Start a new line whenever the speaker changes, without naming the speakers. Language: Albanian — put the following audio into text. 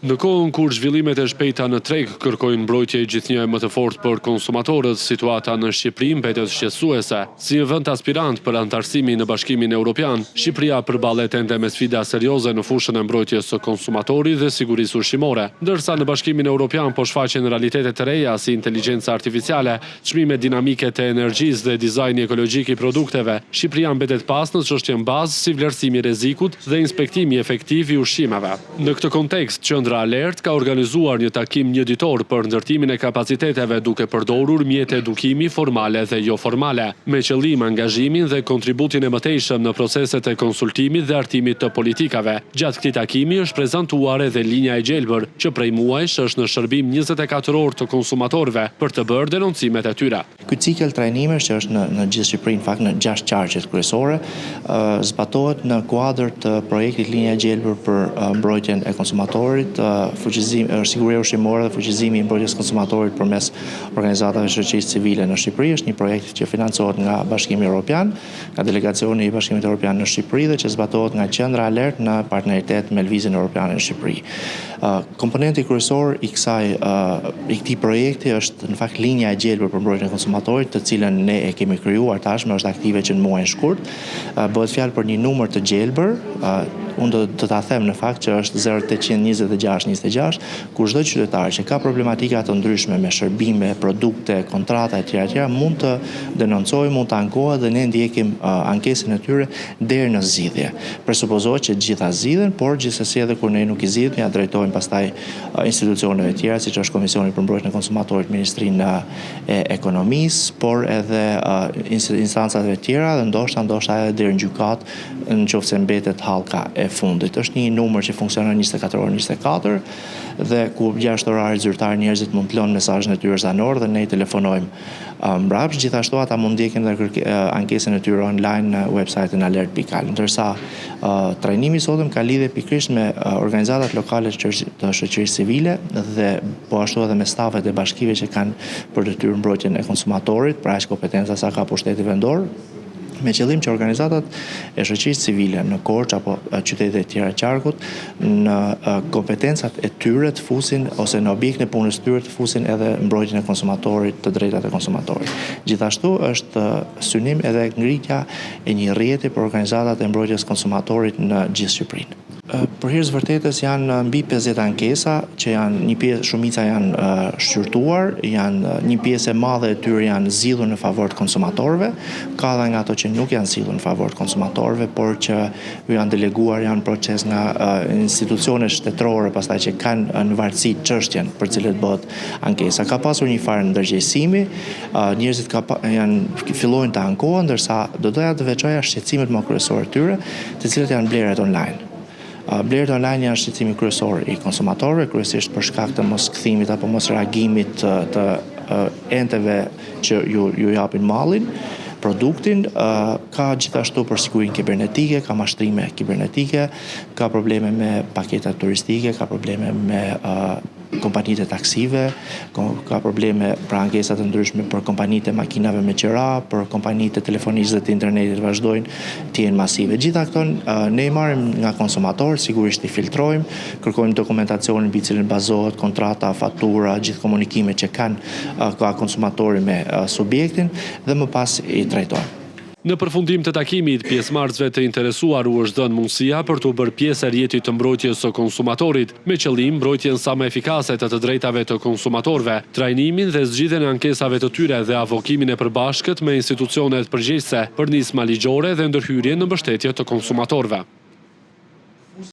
Në kohën kur zhvillimet e shpejta në treg kërkojnë mbrojtje gjithnjë më të fortë për konsumatorët, situata në Shqipëri mbetet shqetësuese. Si një vend aspirant për antarësimi në Bashkimin Evropian, Shqipëria përballet ende me sfida serioze në fushën e mbrojtjes së konsumatorit dhe sigurisë ushqimore. Ndërsa në Bashkimin Evropian po shfaqen realitete të reja si inteligjenca artificiale, çmime dinamike të energjisë dhe dizajni ekologjik i produkteve, Shqipëria mbetet pas në çështjen bazë si vlerësimi i rrezikut dhe inspektimi efektiv i ushqimeve. Në këtë kontekst, Qendra Alert ka organizuar një takim njëditor për ndërtimin e kapaciteteve duke përdorur mjete edukimi formale dhe jo formale, me qëllim angazhimin dhe kontributin e mëtejshëm në proceset e konsultimit dhe artimit të politikave. Gjatë këtij takimi është prezantuar edhe linja e gjelbër, që prej muajsh është në shërbim 24 orë të konsumatorëve për të bërë denoncimet e tyre.
Ky cikël trajnimesh që është në gjithë Shqipërinë, në fakt në 6 qarqet kryesore, zbatohet në kuadër të projektit linja e gjelbër për mbrojtjen e konsumatorit, siguria ushqimore dhe fuqizimi i mbrojtjes konsumatorit përmes organizatave shoqërisë civile në Shqipëri. Është një projekt që financohet nga Bashkimi Evropian, nga delegacioni i Bashkimit Evropian në Shqipëri dhe që zbatohet nga Qendra Alert në partneritet me Lëvizjen Evropiane në Shqipëri. Komponenti kryesor i këtij projekti është në fakt linja e gjelbër për mbrojtjen e konsumatorit, të cilën ne e kemi krijuar tashmë, është aktive që në muajin shkurt. Bëhet fjalë për një numër të gjelbër. Unë do ta them në fakt që është 0826 ku çdo qytetar që ka problematika të ndryshme me shërbime, produkte, kontrata etj. Mund të denoncojë, mund të ankohet dhe ne ndjekim ankesën e tyre deri në zgjidhje. Presupozohet që të gjitha zgjidhen, por gjithsesi edhe kur ne nuk i zgjidhim, ja drejtojmë pastaj institucioneve tjera, siç është Komisioni për Mbrojtjen e Konsumatorit, Ministrinë e Ekonomisë, por edhe instancave tjera dhe ndoshta edhe deri në gjykatë nëse mbetet hallka e fundit. Është një numër që funksionon 24 orë 24 dhe ku 6 orarit zyrtar njerëzit mund të lënë mesazhin e tyre zanor dhe ne i telefonojmë mbrapsht. Gjithashtu ata mund ndjekin dhe ankesën e tyre online në website-in alert.al. Ndërsa trajnimi i sotëm ka lidhje pikërisht me organizatat lokale të shoqërisë civile dhe po ashtu edhe me stafet e bashkive që kanë për detyrë mbrojtjen e konsumatorit, pra aq kompetenca sa ka pushteti vendor, me qëllim që organizatat e shoqërisë civile në Korçë apo qytetet e tjera qarkut në kompetencat e tyre të fusin ose në objektin e punës së tyre të fusin edhe mbrojtjen e konsumatorit, të drejtat e konsumatorit. Gjithashtu është synim edhe ngritja e një rrjeti për organizatat e mbrojtjes konsumatorit në gjithë Shqipërinë. Për hir të vërtetës janë mbi 50 ankesa që shumica janë shqyrtuar, një pjesë e madhe e tyre janë zgjidhur në favor të konsumatorëve, ka edhe nga ato që nuk janë zgjidhur në favor të konsumatorëve, por që janë deleguar, janë proces nga institucionet shtetërore pastaj që kanë në varësi çështjen për cilët bëhet ankesa. Ka pasur një farë ndërgjegjësimi, njerëzit fillojnë të ankohen, ndërsa do doja të veçoja shqetësimet më kryesore të tyre, të cilët janë blerjet online. Blerjet online janë shqetësimi kryesor i konsumatorëve, kryesisht për shkak të mos kthimit apo mos reagimit të enteve që ju japin mallin, produktin, ka gjithashtu për sigurinë kibernetike, ka mashtrime kibernetike, ka probleme me paketat turistike, ka probleme me kompanitë e taksive, ka probleme për ankesa të ndryshme për kompanitë e makinave me qira, për kompanitë e telefonisë dhe të internetit vazhdojnë të jenë masive. Gjitha këto ne i marrim nga konsumatorë, sigurisht i filtrojmë, kërkojmë dokumentacionin mbi cilën bazohet kontrata, fatura, gjithë komunikimet që ka konsumatori me subjektin dhe më pas i trajtojmë.
Në përfundim të takimit, pjesëmarrësve të interesuar u është dhënë mundësia për të bërë pjesë e rrjetit të mbrojtjes së konsumatorit, me qëllim mbrojtjen sa më efikase të drejtave të konsumatorëve, trajnimin dhe zgjidhjen e ankesave të tyre dhe avokimin e përbashkët me institucionet përgjegjëse për nisma ligjore dhe ndërhyrjen në mbështetje të konsumatorëve.